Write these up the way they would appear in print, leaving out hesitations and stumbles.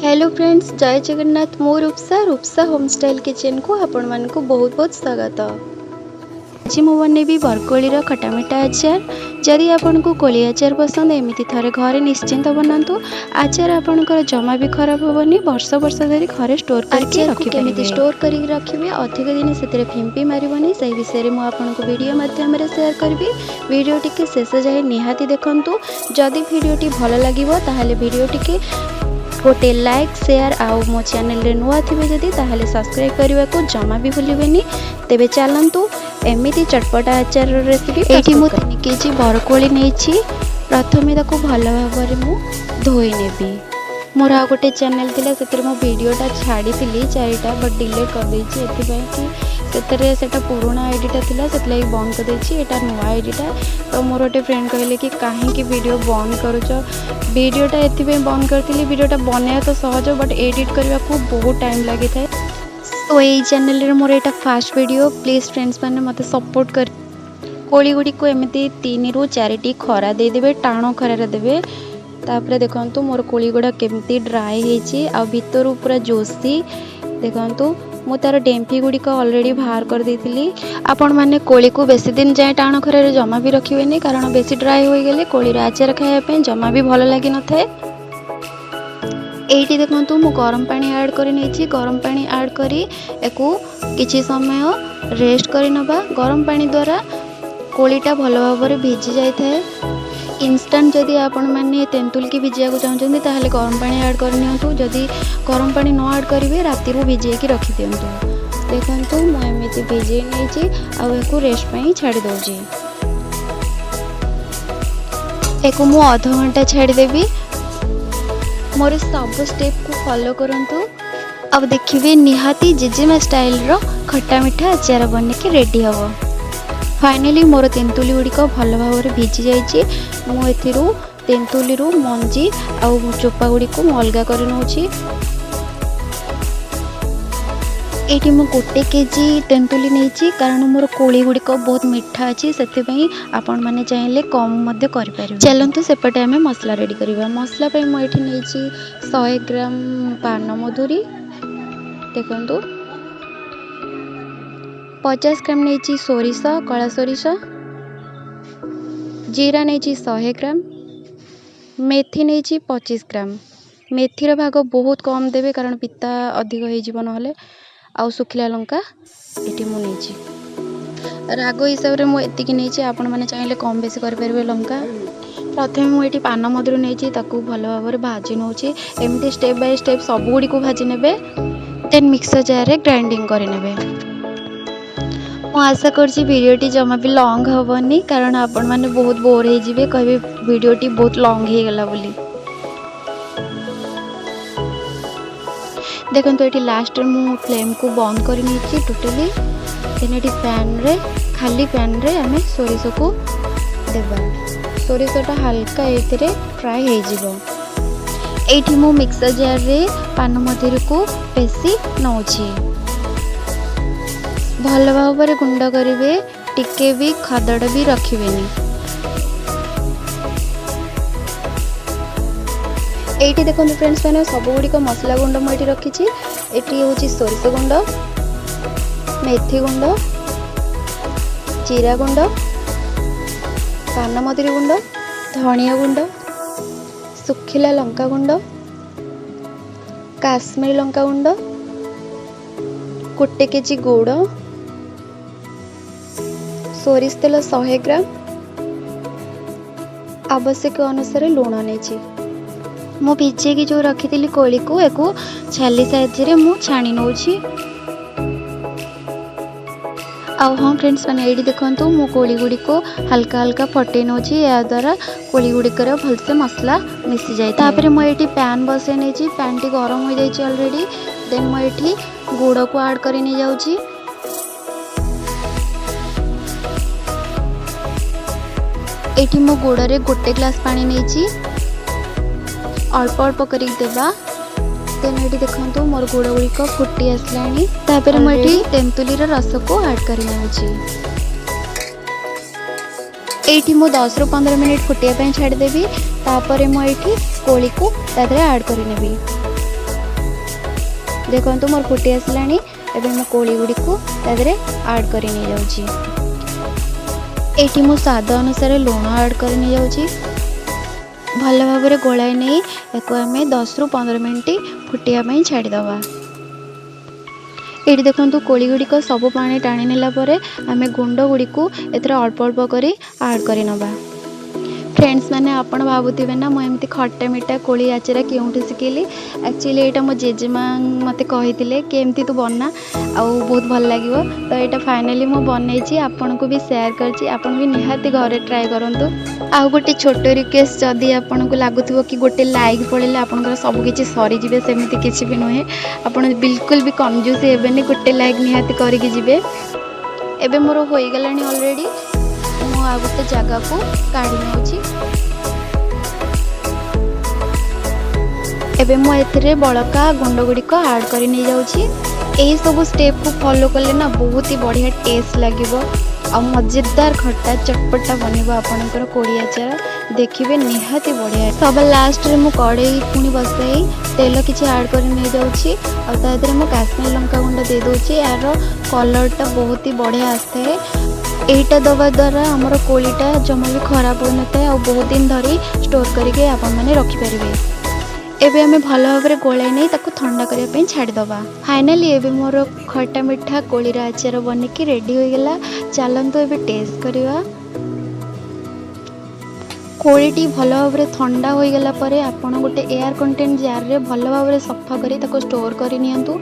Hello friends, जय जगन्नाथ। मो Rupsa Rupsa home style kitchen को आपण मान को बहुत बहुत स्वागत। आज मु बनैबी बरकोली खटा मिठा आचार। जदि आपन को कोली आचार पसंद एमती थरे घरे निश्चिंत बनातु। आचार आपनकर जमा भी खराब होबनी, वर्ष वर्ष धरी घरे स्टोर करके रखि केमिति स्टोर करी रखिबे, अधिक दिन सेतरे फिंपी मारिबनी, सही विषय मु आपन को वीडियो माध्यम रे शेयर करबी। वीडियो टिके शेष जाए निहाती देखंतु। जदि वीडियो टी भलो लागिबो ताहाले वीडियो टिके गोटे लाइक शेयर आउ मो चैनल रे नुआ थिबे जदि ताहाले सब्सक्राइब करबा को जमा भी भूलिबेनी। तेबे चलंतु एमिति चटपटा आचार रेसिपी। एठी मु 3 केजी बरकोली नेछि। प्रथमे ताको भलो भाबरे मु धोई नेबी। मोर आ गोटे चैनल थिला सेतिर मो वीडियोटा छाड़ीथिली 4टा, बट डिलीट कर देछि एथिबे कि सेतरे सेटा पुराना आईडीटा थिला, सेतलाई बंद कर देछि। एटा नुआ आईडीटा। तो मोर गोटे फ्रेंड कहले कि काहे कि वीडियो बंद करूछ। वीडियोटा एथिबे बंद करथिली। वीडियोटा बनाया तो सहज, बट एडिट करबा को बहुत टाइम लागि थाए। तो ये चैनल रे मोर एटा फास्ट वीडियो। प्लीज फ्रेंड्स माने मते सपोर्ट कर। कोली गुडी को एमिति 3 रु 4 टी खरा दे देबे, टाणो खरा रे देबे। तापरे देखंतु मोर कोली गुडा केमिति ड्राई हेछि आ भितरु पूरा जोसी। देखंतु मु तार डेम्फी गुडी को ऑलरेडी बाहर कर देथिली। आपण माने कोली को बेसी दिन जाय टाणो खरा रे जमा भी रखिबेनी, कारण बेसी ड्राई होई गेले कोली रा आचार खाया पे जमा भी भलो लागि न थाए। एठी देखंतु मु गरम पानी ऐड करि नेछि। गरम पानी ऐड करी एको किछि समय रेस्ट करि नबा। गरम पानी द्वारा कोलीटा भलो भाबरे भिजि जाय थाए। इंस्टेंट जदि आपण माने तेंतुल की भिजिया को चाहछन्ती ताहले गरम पानी ऐड कर नियंतु। जदि गरम पानी न ऐड करिवे राती रो भिजिए की रखि दियंतु। देखंतु मु एमिति भिजि नेछि आ एको रेस्ट पई छाडी दोछि। एको मु आधा घंटा छाडी देबी। मोर सब स्टेप को फॉलो करंतु। अब देखिए निहाती जेजेमा स्टाइल रो खट्टा मिठा आचार बन के रेडी हबो। फाइनली मोर तेंतुली गुडी को भलो भाव भिजी जाइए। मु एथिरु तेंतुली रु मंजी आ चोपा गुडी को अलगा कर नउछि। एठी मु 1 केजी तेंतुली नेछि, कारण मोर कोली गुडी को बहुत मीठा अछि, सेते पई आपण माने चाहिले कम मध्य करि परिबे। चलंतु सेपटे हमें मसला रेडी करिबा। मसला पई मु एठी नेछि 100 ग्राम पान मधुरी। देखंतु 50 ग्राम नेछि सोरिष, कला सोरिष। जीरा नेछि 100 ग्राम। मेथी नेछि 25 ग्राम। मेथीर भाग बहुत कम देबे, कारण पिता अधिक होई जीवन नहले। आउ सुखिला लंका एटी मु नेछि। राग हिसाब रे मु एतिकी नेछि, आपण माने चाहिले कम बेसी कर परबे लंका। प्रथमे मु एटी पान मधुरी नेछि, ताकू भलो भाबरे भाजी नउछि। एमिति स्टेप बाय स्टेप सब गुडी को भाजी नेबे, देन मिक्सर जार रे ग्राइंडिंग करि नेबे। मु आशा करछि वीडियोटी जमा भी लॉन्ग हबनी, कारण आपण माने बहुत बोर हे जिवे, कहबे वीडियोटी बहुत लॉन्ग हे गला बोली। देखंतु एटी लास्ट मु फ्लेम को बंद करि नेछि टोटली। देन एटी पैन रे, खाली पैन रे हमें सोरिष को देबा। सोरिषटा हल्का एथिरे फ्राई हे जिवो। एठी मु मिक्सर जार रे पान मधुरी को पेसी नउछि। भल भाव गुंड करिवे, टिके भी खदड़ भी रखिबेनी। एठी देखो फ्रेंड्स मैंने सब गुड़ी को मसला गुंड मुझे रखी। एठी होची सोरिष गुंड, मेथी गुंड, जीरा गुंड, पान मधुरी गुंड, धनिया गुंड, सुखिला लंका गुंड, काश्मीरी लंका गुंड, 1 केजी गुड़, सोरिष तेल 100 ग्राम, आवश्यक अनुसार लुण नेछि। मु भिजे की जो रखी थी कोली को एको छाली साइज रे मु छाणी नउछि। आ हाँ फ्रेंड्स मैंने ये देखंतु मु कोली गुडी को हल्का हल्का फटे नउछि। या द्वारा कोली गुडी कर भलसे मसला मिसी जाय। तापरे मु एठी पैन बसे नेछि। पैन टी गरम हो जाइछि ऑलरेडी। देन मु एठी गुड़ को ऐड करि नि जाउछि। एठी मु गुड़ रे 1 ग्लास पानी नेछि। अल्प अल्प करी देबा। देन एठी देखंतु मोर गुड़ गुडी को फुटी आसलानी। तापरे मु एठी तेंतुली रा रस को ऐड करि नउछि। एठी मु 10 रु 15 मिनिट फुटिया पे छाड़ी देबी। तापरे मु एठी कोली को तादरे ऐड करि नेबी। देखो मोर फुटी आसलानी। एबे मो कोली गुड़ी को तादरे ऐड करी नहीं जाउची। एठी मो स्वाद अनुसार लूण ऐड करी नहीं जाउची। भल भाव में गोलाई नहीं एक आम 10 ରୁ 15 मिनट फुटिया छाड़ीदवा। ये देखो कोली गुड़िक सब पानी टाणी नेला परे आम गुंड गुड़ी को एथरे अल्प अल्प करी ऐड करी नबा। फ्रेंड्स मैंने आपण भावुवे ना मुझे खट्टा मिठा कोली आचार क्योंठू शिखिली। एक्चुअली यहाँ मो जेजेमा मत कही केमती तू बना आउ बहुत भल लगे। तो यहाँ फाइनाली मु बनई आपन को भी शेयर करची। आपन भी निहाती घरे ट्राए करंतु। आउ गोटे छोट रिक्वेस्ट जदि आपन को लगुव कि गोटे लाइक पड़े आपंकर सबकि सरीजे सेमती किसी भी नुहे। आपड़ बिल्कुल भी कंजूस हेबेनि गोटे लाइक निहाती करके जिबे। एबे मोर हो गलानी ऑलरेडी। मु आ गोटे जगह को काढ़ी नौची। एबे मु एथिरे बड़का गुंड गुड़िक ऐड करी नहीं जाउची। एही सब स्टेप को फॉलो कले ना बहुत ही बढ़िया टेस्ट लगिवो आ मजेदार खट्टा चटपटा बनिबो आपनकर कोली आचार। देखिबे निहाती बढ़िया। सब लास्ट रे मु कड़ाई पुनी बसाई तेल किछि ऐड करी नहीं जाउची आ तादरे मु काश्मीर लंका गुंड दे दोची। यार कलरटा बहुत ही बढ़िया आस्ते है। एटा दवा द्वारा हमर कोलीटा जमा भी खराब हो नଥାଏ आ बहुत दिन धरी स्टोर करके आपन माने रखि परिबे। एबे हमें भल भाव में गोलाई नहीं ताको ठंडा करने छाड़ीदवा। फाइनाली एबे मोर खट्टा मिठा कोलीर आचार बनिकी रेडी हो गला। चलतु एबे टेस्ट करवा। कोलीटी भल भाव में ठंडा हो गला परे आपण गोटे एयर कंटेंट जार रे भल भाव में सफा करी ताको स्टोर करी नियंतु।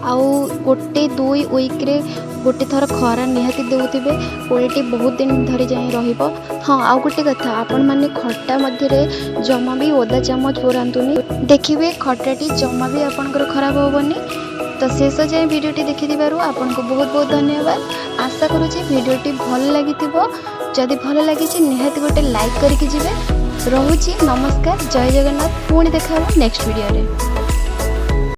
आउ गोटे 2 वीक रे गोटे थर खरा निहाती देउथिबे। कोलीटी बहुत दिन धरी जाई रहिबो। हाँ आउ गोटे कथा आपण माने खट्टा मध्य रे जमा भी ओदा चामच पुरांतुनी। देखिबे खट्टाटी जमा भी आपनकर खराब होबनी। तो शेष जाए वीडियोटी देखिथिबारु आपनको बहुत बहुत धन्यवाद। आशा करूची वीडियोटी भल लागिथिबो। जदि भल लागिछि निहाती गोटे लाइक करके जिवे। रहुची नमस्कार जय जगन्नाथ। पुणी देखा नेक्स्ट वीडियो रे।